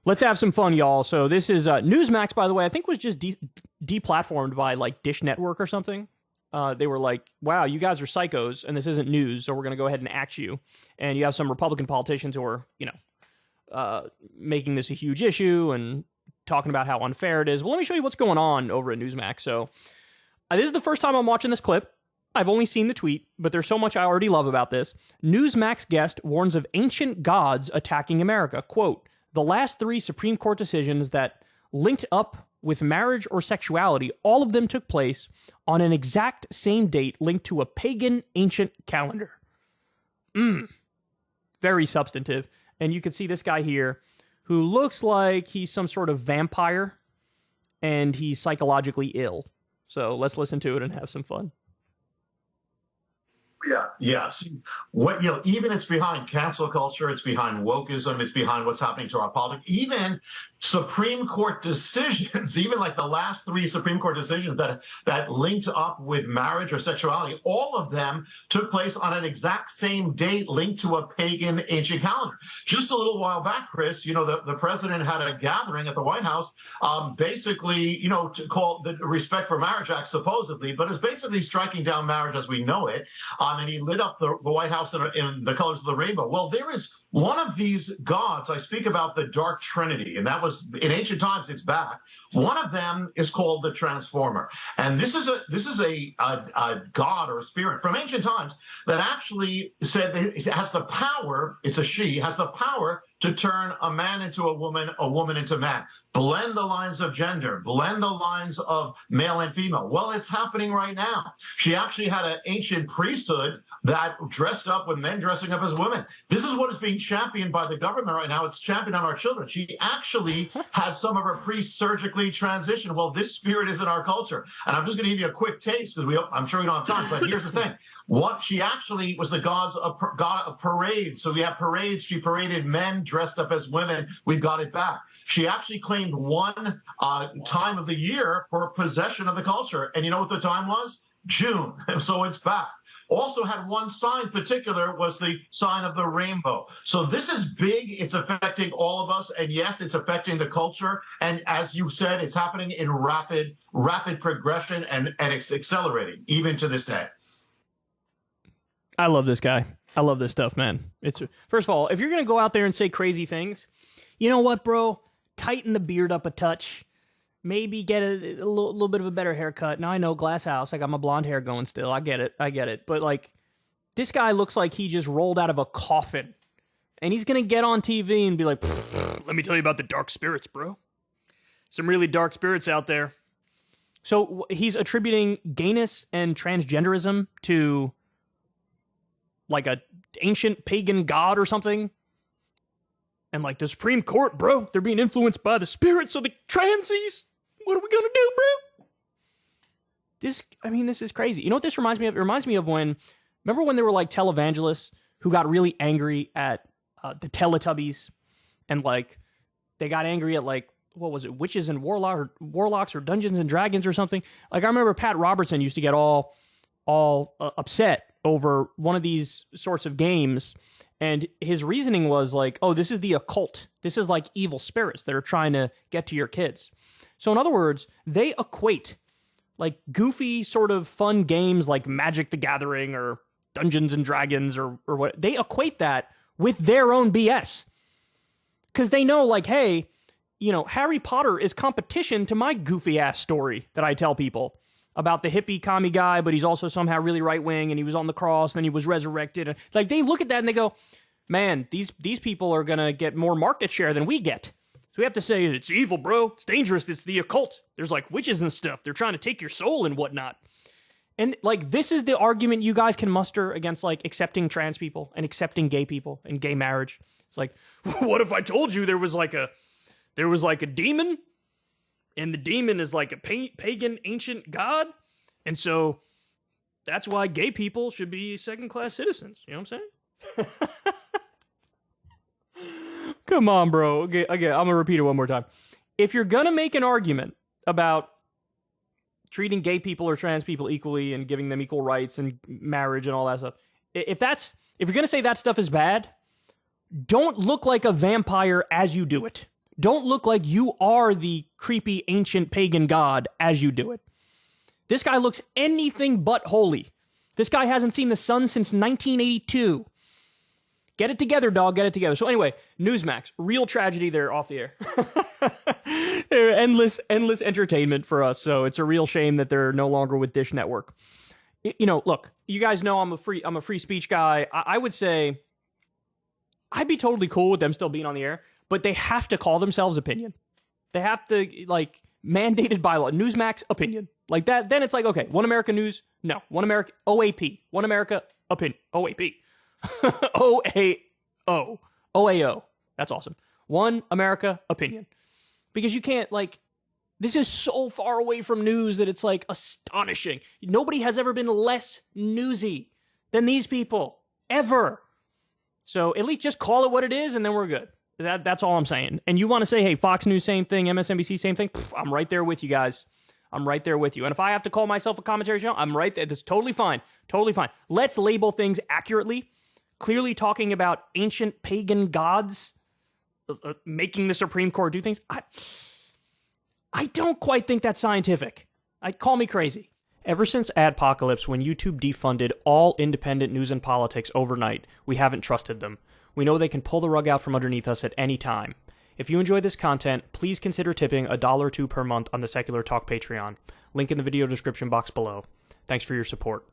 Let's have some fun, y'all. So this is Newsmax, by the way. I think was just deplatformed by like Dish Network or something. They were like, wow, you guys are psychos, and this isn't news, so we're going to go ahead and axe you. And you have some Republican politicians who are, making this a huge issue and talking about how unfair it is. Well, let me show you what's going on over at Newsmax. So this is the first time I'm watching this clip. I've only seen the tweet, but there's so much I already love about this. Newsmax guest warns of ancient gods attacking America. Quote, the last 3 Supreme Court decisions that linked up with marriage or sexuality, all of them took place on an exact same date linked to a pagan ancient calendar. Very substantive. And you can see this guy here who looks like he's some sort of vampire and he's psychologically ill. So let's listen to it and have some fun. Yeah, yes. What even it's behind cancel culture, it's behind wokeism, it's behind what's happening to our politics. Even Supreme Court decisions, even like the last 3 Supreme Court decisions that linked up with marriage or sexuality, all of them took place on an exact same date linked to a pagan ancient calendar. Just a little while back, Chris, the president had a gathering at the White House, basically, to call the Respect for Marriage Act, supposedly, but it's basically striking down marriage as we know it. And he lit up the White House in the colors of the rainbow. Well, there is one of these gods. I speak about the Dark Trinity, and that was in ancient times. It's back. One of them is called the Transformer, and this is a god or a spirit from ancient times that actually said that it has the power. It's a she has the power to turn a man into a woman into man, blend the lines of gender, blend the lines of male and female. Well, it's happening right now. She actually had an ancient priesthood that dressed up with men dressing up as women. This is what is being championed by the government right now. It's championed on our children. She actually had some of her priests surgically transition. Well, this spirit is in our culture. And I'm just going to give you a quick taste because I'm sure we don't have time. But here's the thing. What she actually was the god of parades. So we have parades. She paraded men dressed up as women. We've got it back. She actually claimed one time of the year for possession of the culture. And you know what the time was? June. So it's back. Also had one sign particular was the sign of the rainbow. So this is big. It's affecting all of us. And yes, it's affecting the culture. And as you said, it's happening in rapid progression and it's accelerating even to this day. I love this guy. I love this stuff, man. First of all, if you're going to go out there and say crazy things, you know what, bro? Tighten the beard up a touch. Maybe get a little bit of a better haircut. Now, I know, Glass House, I got my blonde hair going still. I get it. But, like, this guy looks like he just rolled out of a coffin. And he's going to get on TV and be like, let me tell you about the dark spirits, bro. Some really dark spirits out there. So he's attributing gayness and transgenderism to, like, a ancient pagan god or something. And, like, the Supreme Court, bro, they're being influenced by the spirits of the transies. What are we gonna do, bro? This is crazy. You know what this reminds me of? It reminds me of remember when there were, like, televangelists who got really angry at the Teletubbies? And, like, they got angry at, like, what was it, Witches and Warlocks or Dungeons and Dragons or something? Like, I remember Pat Robertson used to get all upset over one of these sorts of games. And his reasoning was like, oh, this is the occult. This is like evil spirits that are trying to get to your kids. So in other words, they equate like goofy sort of fun games like Magic the Gathering or Dungeons and Dragons or what. They equate that with their own BS. Because they know like, hey, Harry Potter is competition to my goofy ass story that I tell people about the hippie commie guy, but he's also somehow really right-wing, and he was on the cross, and then he was resurrected. And, like, they look at that and they go, man, these people are going to get more market share than we get. So we have to say, it's evil, bro. It's dangerous. It's the occult. There's, like, witches and stuff. They're trying to take your soul and whatnot. And, like, this is the argument you guys can muster against, like, accepting trans people and accepting gay people and gay marriage. It's like, what if I told you there was, like, a demon? And the demon is like a pagan ancient god. And so that's why gay people should be second-class citizens. You know what I'm saying? Come on, bro. Okay, I'm going to repeat it one more time. If you're going to make an argument about treating gay people or trans people equally and giving them equal rights and marriage and all that stuff, if you're going to say that stuff is bad, don't look like a vampire as you do it. Don't look like you are the creepy ancient pagan god as you do it. This guy looks anything but holy. This guy hasn't seen the sun since 1982. Get it together, dog. Get it together. So anyway, Newsmax, real tragedy there off the air. They're endless entertainment for us. So it's a real shame that they're no longer with Dish Network. You know, look, you guys know I'm a free speech guy. I would say I'd be totally cool with them still being on the air, but they have to call themselves opinion. They have to, like, mandated by law. Newsmax, opinion. Like that, then it's like, okay, One America News, no. One America, OAP. One America, opinion. OAP. OAO. OAO. That's awesome. One America, opinion. Because you can't, like, this is so far away from news that it's, like, astonishing. Nobody has ever been less newsy than these people. Ever. So at least just call it what it is, and then we're good. That's all I'm saying. And you want to say, hey, Fox News, same thing, MSNBC, same thing? Pff, I'm right there with you guys. I'm right there with you. And if I have to call myself a commentary channel, I'm right there. That's totally fine. Totally fine. Let's label things accurately. Clearly talking about ancient pagan gods making the Supreme Court do things. I don't quite think that's scientific. Call me crazy. Ever since Adpocalypse, when YouTube defunded all independent news and politics overnight, we haven't trusted them. We know they can pull the rug out from underneath us at any time. If you enjoy this content, please consider tipping $1 or $2 per month on the Secular Talk Patreon. Link in the video description box below. Thanks for your support.